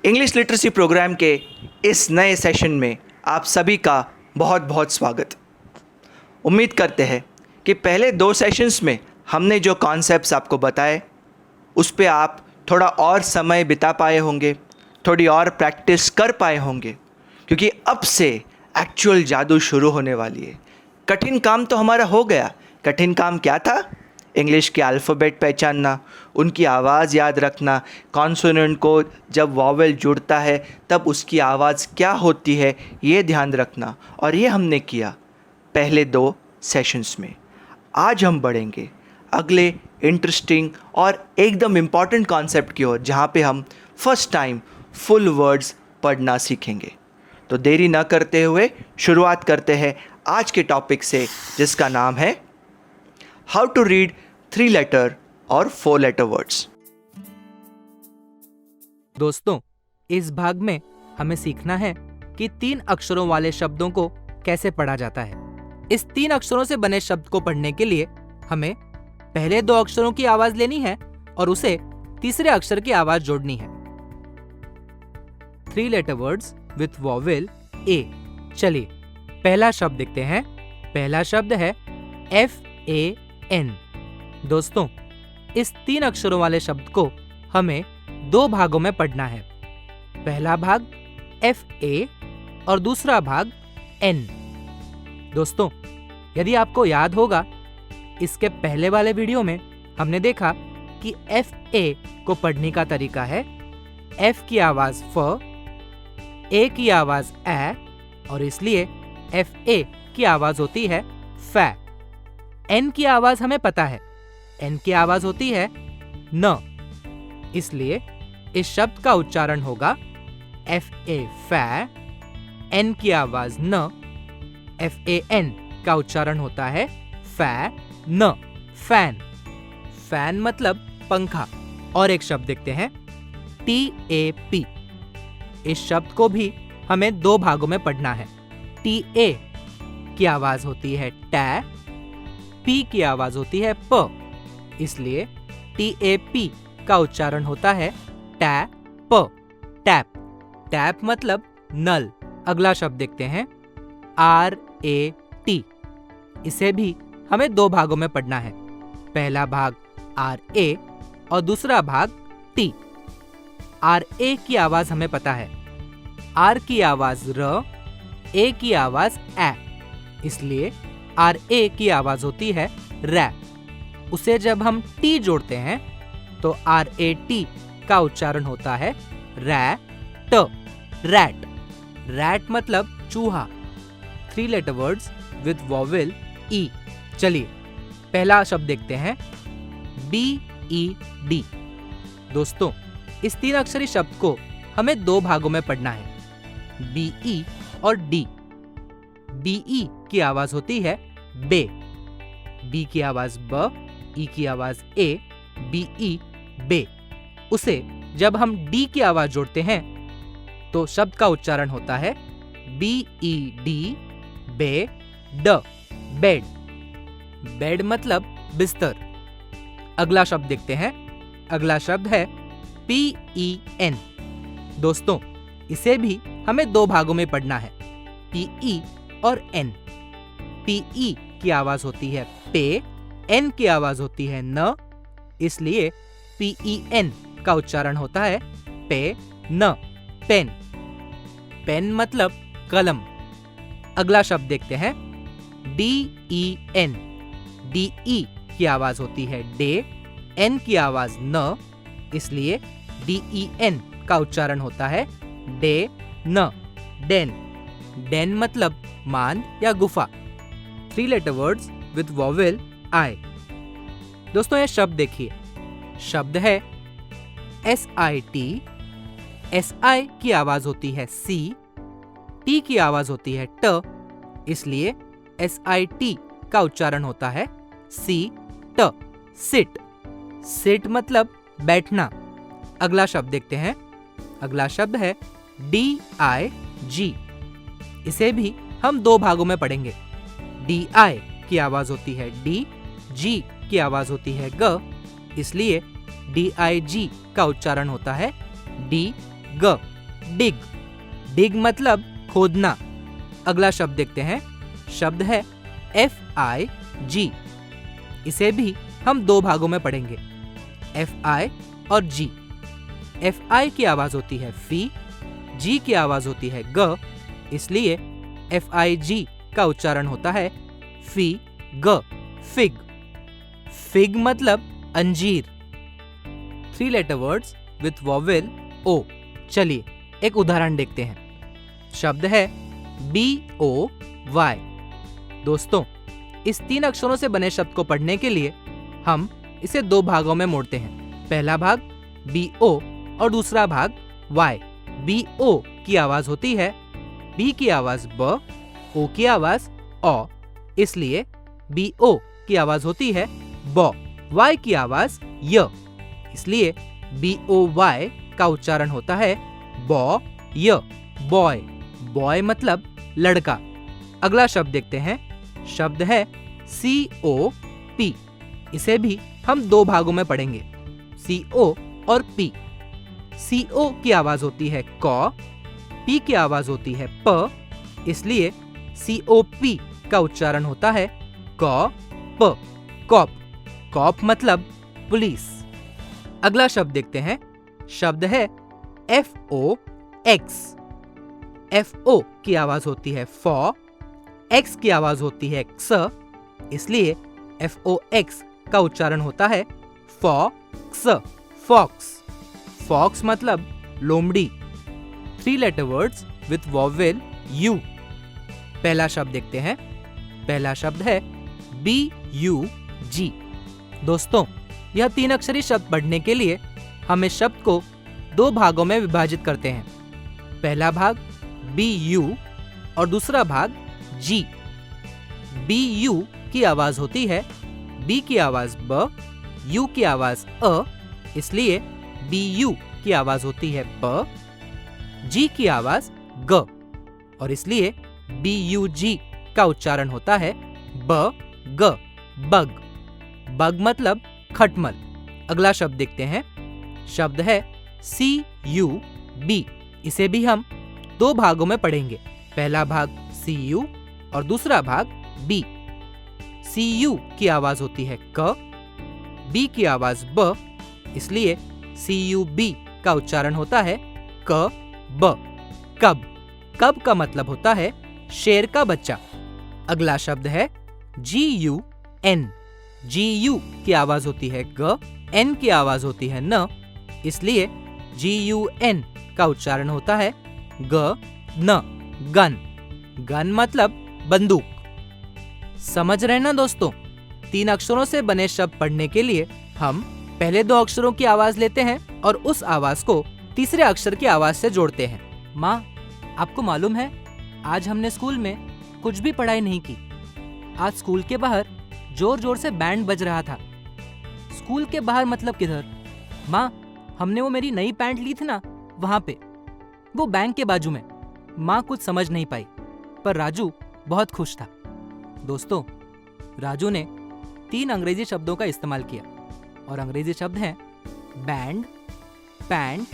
English literacy programme के इस नए सेशन में आप सभी का बहुत बहुत स्वागत। उम्मीद करते हैं कि पहले 2 सेशंस में हमने जो कॉन्सेप्ट्स आपको बताए उस पे आप थोड़ा और समय बिता पाए होंगे, थोड़ी और प्रैक्टिस कर पाए होंगे, क्योंकि अब से एक्चुअल जादू शुरू होने वाली है। कठिन काम तो हमारा हो गया। कठिन काम क्या था? इंग्लिश के अल्फ़ाबेट पहचानना, उनकी आवाज़ याद रखना, कॉन्सोनेंट को जब वॉवेल जुड़ता है तब उसकी आवाज़ क्या होती है ये ध्यान रखना, और ये हमने किया पहले 2 सेशंस में। आज हम बढ़ेंगे अगले इंटरेस्टिंग और एकदम इम्पॉर्टेंट कॉन्सेप्ट की ओर, जहाँ पे हम फर्स्ट टाइम फुल वर्ड्स पढ़ना सीखेंगे। तो देरी न करते हुए शुरुआत करते हैं आज के टॉपिक से, जिसका नाम है हाउ टू रीड 3 लेटर और 4 लेटर वर्ड्स। दोस्तों, इस भाग में हमें सीखना है कि 3 अक्षरों वाले शब्दों को कैसे पढ़ा जाता है। इस 3 अक्षरों से बने शब्द को पढ़ने के लिए हमें पहले 2 अक्षरों की आवाज लेनी है और उसे तीसरे अक्षर की आवाज जोड़नी है। 3 लेटर वर्ड्स विथ वॉवेल ए। चलिए पहला शब्द देखते हैं। पहला शब्द है FAN। दोस्तों, इस 3 अक्षरों वाले शब्द को हमें 2 भागों में पढ़ना है। पहला भाग FA और दूसरा भाग N। दोस्तों, यदि आपको याद होगा, इसके पहले वाले वीडियो में हमने देखा कि FA को पढ़ने का तरीका है F की आवाज फ, A की आवाज ए, और इसलिए FA की आवाज होती है फै। N की आवाज हमें पता है, N की आवाज होती है न, इसलिए इस शब्द का उच्चारण होगा FA फै। N की आवाज न, FAN का उच्चारण होता है फै न, फैन। फैन मतलब पंखा। और एक शब्द देखते हैं TAP। इस शब्द को भी हमें 2 भागों में पढ़ना है। TA की आवाज होती है टै, P की आवाज होती है प, इसलिए TAP का उच्चारण होता है टै प, टैप। टैप मतलब नल। अगला शब्द देखते हैं RAT। इसे भी हमें 2 भागों में पढ़ना है। पहला भाग RA और दूसरा भाग T। RA की आवाज हमें पता है, R की आवाज र, A की आवाज ए, इसलिए RA की आवाज होती है रै। उसे जब हम T जोड़ते हैं तो RAT का उच्चारण होता है रै ट, रैट। रैट मतलब चूहा। 3 letter words with vowel E। चलिए पहला शब्द देखते हैं BED। दोस्तों, इस 3 अक्षरी शब्द को हमें 2 भागों में पढ़ना है, BE और D। BE की आवाज होती है बे, B की आवाज ब, E की आवाज ए, BE बे। उसे जब हम D की आवाज जोड़ते हैं तो शब्द का उच्चारण होता है BED बे ड, बेड। बेड मतलब बिस्तर। अगला शब्द देखते हैं। अगला शब्द है PEN। दोस्तों, इसे भी हमें 2 भागों में पढ़ना है, PE और N। PE की आवाज होती है पे, N की आवाज होती है न, इसलिए PEN का उच्चारण होता है पे न, पेन। पेन मतलब कलम। अगला शब्द देखते हैं DEN। DE की आवाज होती है डे, N की आवाज न, इसलिए DEN का उच्चारण होता है डे न, डेन। डेन मतलब मान या गुफा। 3 letter words with vowel I। दोस्तों, यह शब्द देखिए। शब्द है SIT। SI की आवाज होती है C, T की आवाज होती है ट, इसलिए SIT का उच्चारण होता है सी ट, सिट। सिट मतलब बैठना। अगला शब्द देखते हैं। अगला शब्द है DIG। इसे भी हम 2 भागों में पढ़ेंगे। DI की आवाज होती है डी, G की आवाज होती है ग, इसलिए DIG का उच्चारण होता है डी ग। डिग। डिग मतलब खोदना। अगला शब्द देखते हैं। शब्द है FIG। इसे भी हम दो भागों में पढ़ेंगे, FI और G। FI की आवाज होती है फी, G की आवाज होती है ग, इसलिए FIG का उच्चारण होता है फी ग, फिग। फिग मतलब अंजीर। 3 letter words with vowel O। चलिए एक उदाहरण देखते हैं। शब्द है BOY। दोस्तों, इस 3 अक्षरों से बने शब्द को पढ़ने के लिए हम इसे दो भागों में मोड़ते हैं। पहला भाग BO और दूसरा भाग Y। BO की आवाज होती है B की आवाज ब, O की आवाज औ, इसलिए BO की आवाज होती है बौ। Y की आवाज य, इसलिए BOY का उच्चारण होता है बौ य, बॉय। बॉय मतलब लड़का। अगला शब्द देखते हैं। शब्द है COP। इसे भी हम दो भागों में पढ़ेंगे, CO और P। CO की आवाज होती है क, P की आवाज होती है प, इसलिए COP का उच्चारण होता है क प, कॉप। कॉप मतलब पुलिस। अगला शब्द देखते हैं। शब्द है FOX। FO की आवाज होती है फॉ, X की आवाज होती है क्स, इसलिए FOX का उच्चारण होता है फॉक्स, फॉक्स। फॉक्स मतलब लोमड़ी। 3 letter words with vowel U। पहला शब्द देखते हैं। पहला शब्द है BUG। दोस्तों, यह 3 अक्षरी शब्द पढ़ने के लिए हम इस शब्द को दो भागों में विभाजित करते हैं। पहला भाग BU और दूसरा भाग G। BU की आवाज होती है B की आवाज ब, U की आवाज अ, इसलिए BU की आवाज होती है ब, G की आवाज ग, और इसलिए BUG का उच्चारण होता है ब ग, बग। बग मतलब खटमल। अगला शब्द देखते हैं। शब्द है CUB। इसे भी हम दो भागों में पढ़ेंगे। पहला भाग CU और दूसरा भाग B। CU की आवाज होती है क, B की आवाज ब, इसलिए CUB का उच्चारण होता है क ब, कब। कब का मतलब होता है शेर का बच्चा। अगला शब्द है GUN। GU की आवाज होती है ग, N की आवाज होती है न, इसलिए GUN का उच्चारण होता है ग न, गन। गन मतलब बंदूक। समझ रहे ना दोस्तों? 3 अक्षरों से बने शब्द पढ़ने के लिए हम पहले 2 अक्षरों की आवाज लेते हैं और उस आवाज को तीसरे अक्षर की आवाज से जोड़ते हैं। माँ, आपको मालूम है आज हमने स्कूल में कुछ भी पढ़ाई नहीं की। आज स्कूल के बाहर जोर जोर से बैंड बज रहा था। स्कूल के बाहर मतलब किधर? माँ, हमने वो मेरी नई पैंट ली थी ना, वहां पे, वो बैंक के बाजू में। माँ कुछ समझ नहीं पाई, पर राजू बहुत खुश था। दोस्तों, राजू ने 3 अंग्रेजी शब्दों का इस्तेमाल किया और अंग्रेजी शब्द हैं बैंड, पैंट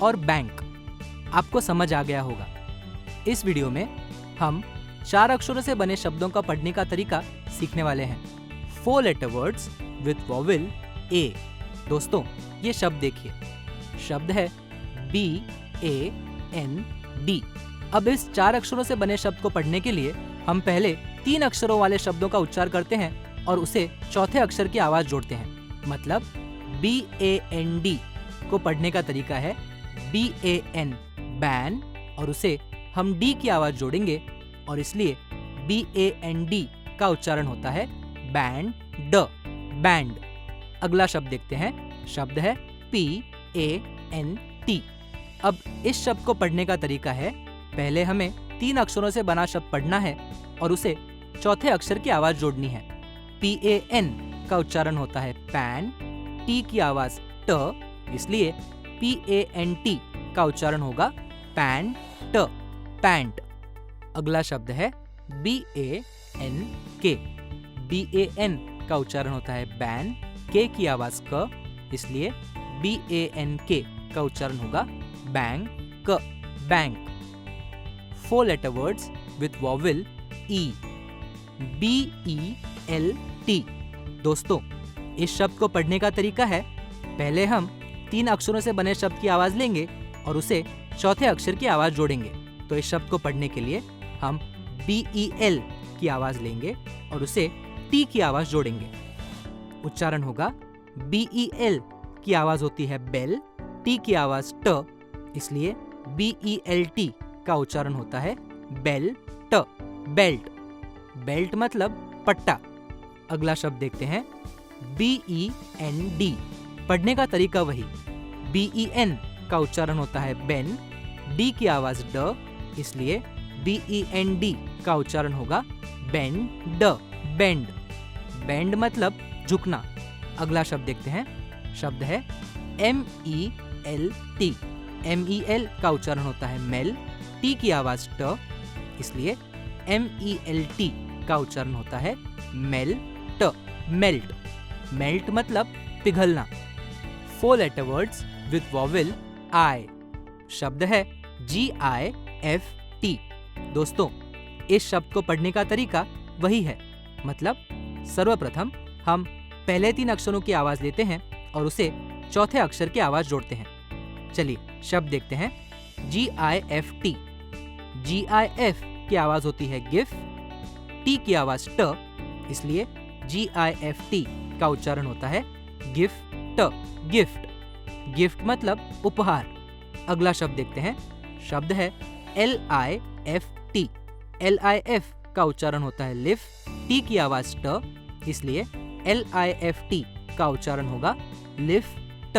और बैंक। आपको समझ आ गया होगा। इस वीडियो में हम 4 अक्षरों से बने शब्दों का पढ़ने का तरीका सीखने वाले हैं। 4 letter words with vowel A। दोस्तों, ये शब्द देखिए। शब्द है BAND। अब इस 4 अक्षरों से बने शब्द को पढ़ने के लिए हम पहले 3 अक्षरों वाले शब्दों का उच्चार करते हैं और उसे चौथे अक्षर की आवाज जोड़ते हैं। मतलब BAND को पढ़ने का तरीका है BAN, बैन, और उसे हम D की आवाज जोड़ेंगे और इसलिए BAND का उच्चारण होता है बैंड, बैंड। अगला शब्द देखते हैं। शब्द है PANT। अब इस शब्द को पढ़ने का तरीका है, पहले हमें 3 अक्षरों से बना शब्द पढ़ना है और उसे चौथे अक्षर की आवाज जोड़नी है। PAN का उच्चारण होता है पैन, T की आवाज ट, इसलिए PANT का उच्चारण होगा पैंट, पैंट। अगला शब्द है BANK। BAN का उच्चारण होता है बैन, K की आवाज क, इसलिए BANK का उच्चारण होगा bank. bank. 4 letter words with vowel E. B-E-L-T. दोस्तों, इस शब्द को पढ़ने का तरीका है, पहले हम 3 अक्षरों से बने शब्द की आवाज लेंगे और उसे चौथे अक्षर की आवाज जोड़ेंगे। तो इस शब्द को पढ़ने के लिए हम B-E-L की आवाज लेंगे और उसे T की आवाज जोड़ेंगे। उच्चारण होगा B-E-L की आवाज होती है बेल, T की आवाज ट, इसलिए B-E-L-T का उच्चारण होता है बेल ट, बेल्ट। बेल्ट मतलब पट्टा। अगला शब्द देखते हैं B-E-N-D। पढ़ने का तरीका वही, B-E-N का उच्चारण होता है बेन, D की आवाज ड, इसलिए B-E-N-D का उच्चारण होगा बेंड, बेंड। बेंड मतलब झुकना। अगला शब्द देखते हैं, शब्द है M-E-L-T। M-E-L का उच्चारण होता है मेल, T की आवाज ट, इसलिए M-E-L-T का उच्चारण होता है मेल ट, मेल्ट। मेल्ट मतलब पिघलना। 4 letter words with vowel I. शब्द है G-I-F-T। दोस्तों, इस शब्द को पढ़ने का तरीका वही है, मतलब सर्वप्रथम हम पहले 3 अक्षरों की आवाज लेते हैं और उसे चौथे अक्षर की आवाज जोड़ते हैं। चलिए शब्द देखते हैं G-I-F-T। G-I-F की आवाज होती है गिफ, T की आवाज ट, इसलिए G-I-F-T का उच्चारण होता है गिफ्ट, गिफ्ट। गिफ्ट मतलब उपहार। अगला शब्द देखते हैं, शब्द है L-I-F-T। L-I-F का उच्चारण होता है लिफ, T की आवाज ट, इसलिए L-I-F-T का उच्चारण होगा लिफ्ट,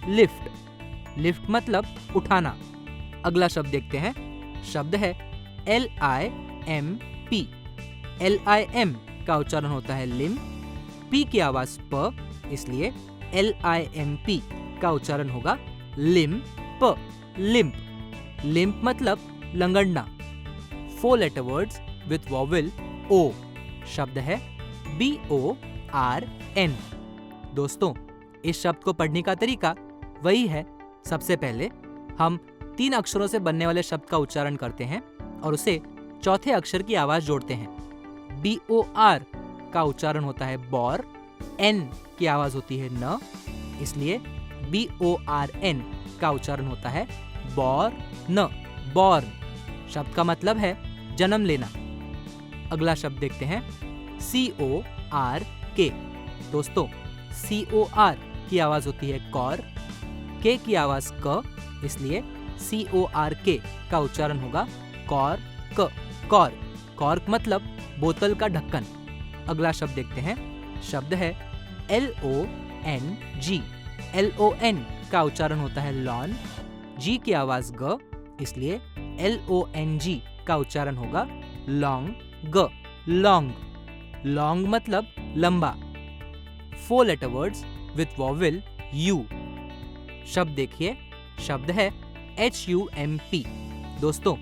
लिफ्ट। लिफ्ट मतलब उठाना। अगला शब्द देखते हैं, शब्द है L-I-M-P। L-I-M का उच्चारण होता है लिम, P की आवाज प, इसलिए L-I-M-P का उच्चारण होगा लिम्प, लिम्प। लिम्प मतलब लंगड़ना। 4 letter words with vowel O. शब्द है B-O-R-N। दोस्तों, इस शब्द को पढ़ने का तरीका वही है, सबसे पहले हम 3 अक्षरों से बनने वाले शब्द का उच्चारण करते हैं और उसे चौथे अक्षर की आवाज जोड़ते हैं। B-O-R का उच्चारण होता है बौर, N की आवाज होती है न, इसलिए B-O-R-N का उच्चारण होता है बौर न, बॉर्न। शब्द का मतलब है जन्म लेना। अगला शब्द देखते हैं C-O-R-K। दोस्तों, C-O-R की आवाज होती है कौर, K की आवाज क, इसलिए C-O-R-K का उच्चारण होगा कौर क, कौर। कॉर्क मतलब बोतल का ढक्कन। अगला शब्द देखते हैं, शब्द है L-O-N-G। L-O-N का उच्चारण होता है लॉन, G की आवाज ग, इसलिए L-O-N-G का उच्चारण होगा लॉन्ग, ग, लॉन्ग। लॉन्ग मतलब लंबा। 4 letter words with vowel U. शब्द देखिए, शब्द है H-U-M-P। दोस्तों,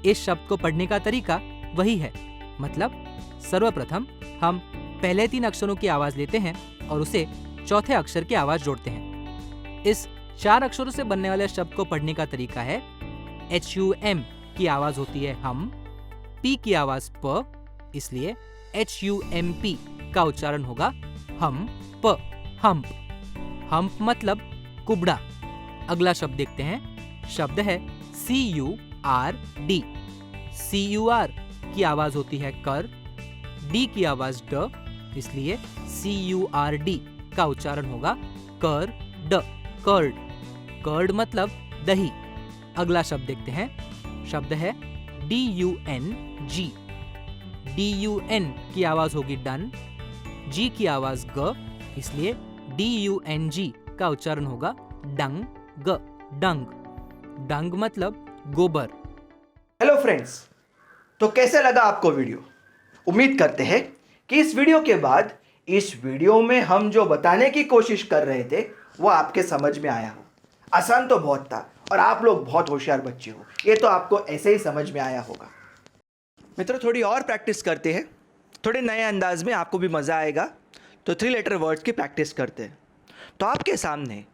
इस शब्द को पढ़ने का तरीका वही है, मतलब सर्वप्रथम हम पहले 3 अक्षरों की आवाज लेते हैं और उसे चौथे अक्षर की आवाज जोड़ते हैं। इस 4 अक्षरों से बनने वाले शब्द को पढ़ने का तरीका है H-U-M की आवाज होती है हम, P की आवाज प, इसलिए H-U-M-P का उच्चारण होगा हम प, हम्प। हम्प मतलब कुबड़ा। अगला शब्द देखते हैं, शब्द है C-U-R-D। C-U-R की आवाज होती है कर, D की आवाज ड, इसलिए C-U-R-D का उच्चारण होगा कर ड, कर्ड। कर्ड मतलब दही। अगला शब्द देखते हैं, शब्द है D-U-N-G। D-U-N की आवाज होगी डन, G की आवाज ग, इसलिए D-U-N-G का उच्चारण होगा डंग, ग, डंग। डंग मतलब गोबर। हेलो फ्रेंड्स, तो कैसे लगा आपको वीडियो? उम्मीद करते हैं कि इस वीडियो के बाद इस वीडियो में हम जो बताने की कोशिश कर रहे थे वो आपके समझ में आया हो। आसान तो बहुत था और आप लोग बहुत होशियार बच्चे हो, ये तो आपको ऐसे ही समझ में आया होगा। मित्रों, थोड़ी और प्रैक्टिस करते हैं, थोड़े नए अंदाज में, आपको भी मज़ा आएगा। तो 3 लेटर वर्ड्स की प्रैक्टिस करते हैं। तो आपके सामने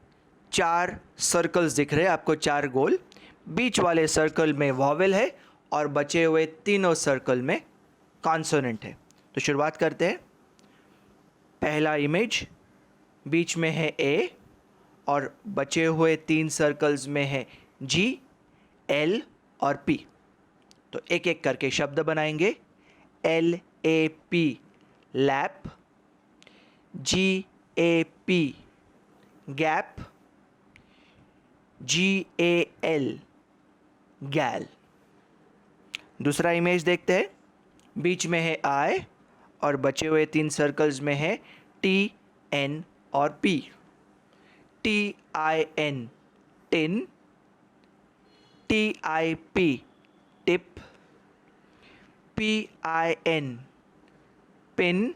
4 सर्कल्स दिख रहे हैं आपको, 4 गोल। बीच वाले सर्कल में वॉवेल है और बचे हुए तीनों सर्कल में कॉन्सोनेंट है। तो शुरुआत करते हैं। पहला इमेज, बीच में है ए और बचे हुए 3 सर्कल्स में है जी, एल और पी। तो एक एक करके शब्द बनाएंगे। L A P lap, G A P gap, G A L gal. दूसरा इमेज देखते हैं। बीच में है आई और बचे हुए 3 सर्कल्स में है टी, एन और P. T I N tin, T I P tip, P I N pin,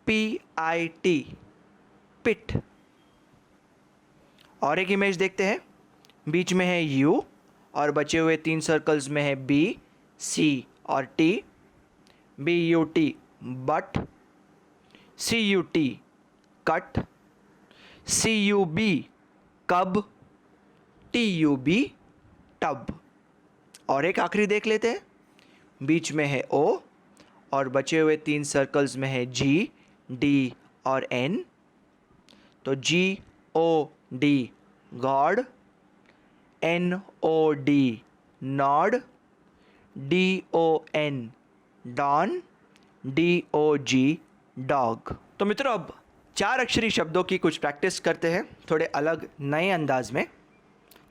P I T pit. और एक इमेज देखते हैं। बीच में है यू और बचे हुए 3 सर्कल्स में है बी, सी और T. B U T but, C U T cut, C U B cub, T U B tub. और एक आखिरी देख लेते हैं। बीच में है ओ और बचे हुए 3 सर्कल्स में है जी, डी और एन। तो G O D god, N O D nod, D O N don, D O G dog. तो मित्रों, अब 4 अक्षरी शब्दों की कुछ प्रैक्टिस करते हैं थोड़े अलग नए अंदाज में।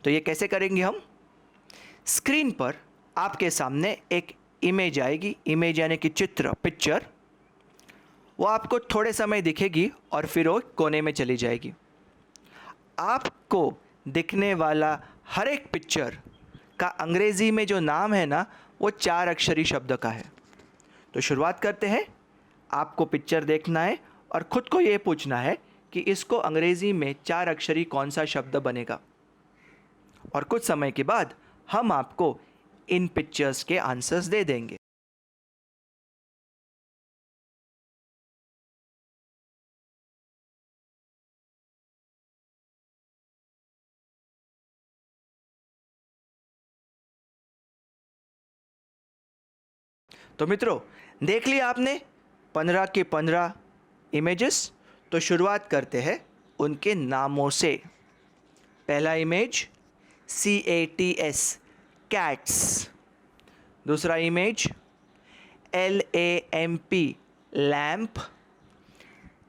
तो ये कैसे करेंगे हम? स्क्रीन पर आपके सामने एक इमेज आएगी, इमेज यानी कि चित्र, पिक्चर। वो आपको थोड़े समय दिखेगी और फिर वो कोने में चली जाएगी। आपको दिखने वाला हर एक पिक्चर का अंग्रेज़ी में जो नाम है ना, वो 4 अक्षरी शब्द का है। तो शुरुआत करते हैं। आपको पिक्चर देखना है और ख़ुद को ये पूछना है कि इसको अंग्रेज़ी में 4 अक्षरी कौन सा शब्द बनेगा। और कुछ समय के बाद हम आपको इन पिक्चर्स के आंसर्स दे देंगे। तो मित्रों, देख लिया आपने 15 के 15 इमेजेस। तो शुरुआत करते हैं उनके नामों से। पहला इमेज CATS कैट्स। दूसरा इमेज LAMP लैम्प।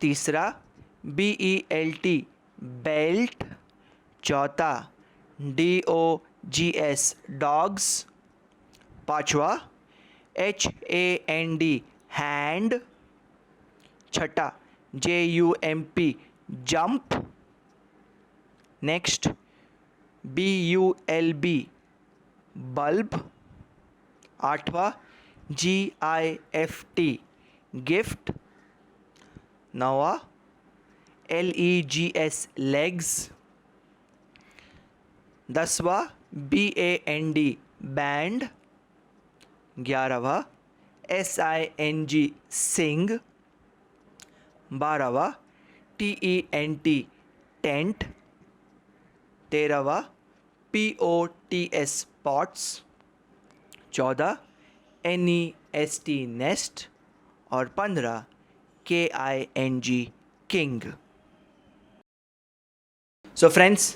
तीसरा BELT बेल्ट। चौथा DOGS डॉग्स। पांचवा HAND हैंड। छठा JUMP jump. Next BULB bulb. आठवां GIFT गिफ्ट। नौवां LEGS लेग्स। 10वां BAND बैंड। 11वां SING सिंग। 12वां TENT टेंट। 13वां POTS पॉट्स। 14 NEST nest. और 15 KING किंग। सो फ्रेंड्स,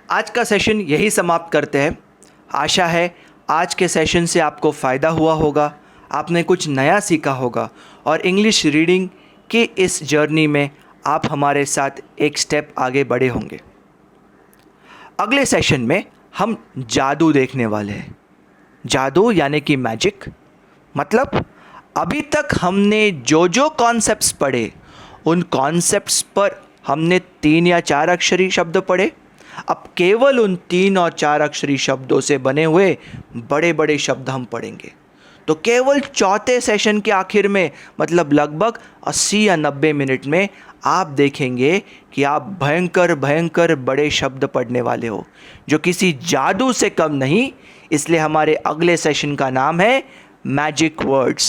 आज का सेशन यही समाप्त करते हैं। आशा है आज के सेशन से आपको फ़ायदा हुआ होगा, आपने कुछ नया सीखा होगा और इंग्लिश रीडिंग की इस जर्नी में आप हमारे साथ एक स्टेप आगे बढ़े होंगे। अगले सेशन में हम जादू देखने वाले हैं। जादू यानी कि मैजिक। मतलब अभी तक हमने जो जो कॉन्सेप्ट्स पढ़े, उन कॉन्सेप्ट्स पर हमने 3 या 4 अक्षरी शब्द पढ़े। अब केवल उन 3 और 4 अक्षरी शब्दों से बने हुए बड़े बड़े शब्द हम पढ़ेंगे। तो केवल चौथे सेशन के आखिर में, मतलब लगभग 80 या 90 मिनट में, आप देखेंगे कि आप भयंकर भयंकर बड़े शब्द पढ़ने वाले हो, जो किसी जादू से कम नहीं। इसलिए हमारे अगले सेशन का नाम है मैजिक वर्ड्स।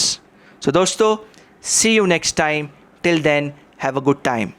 सो दोस्तों, see you next time. Till then, have a good time.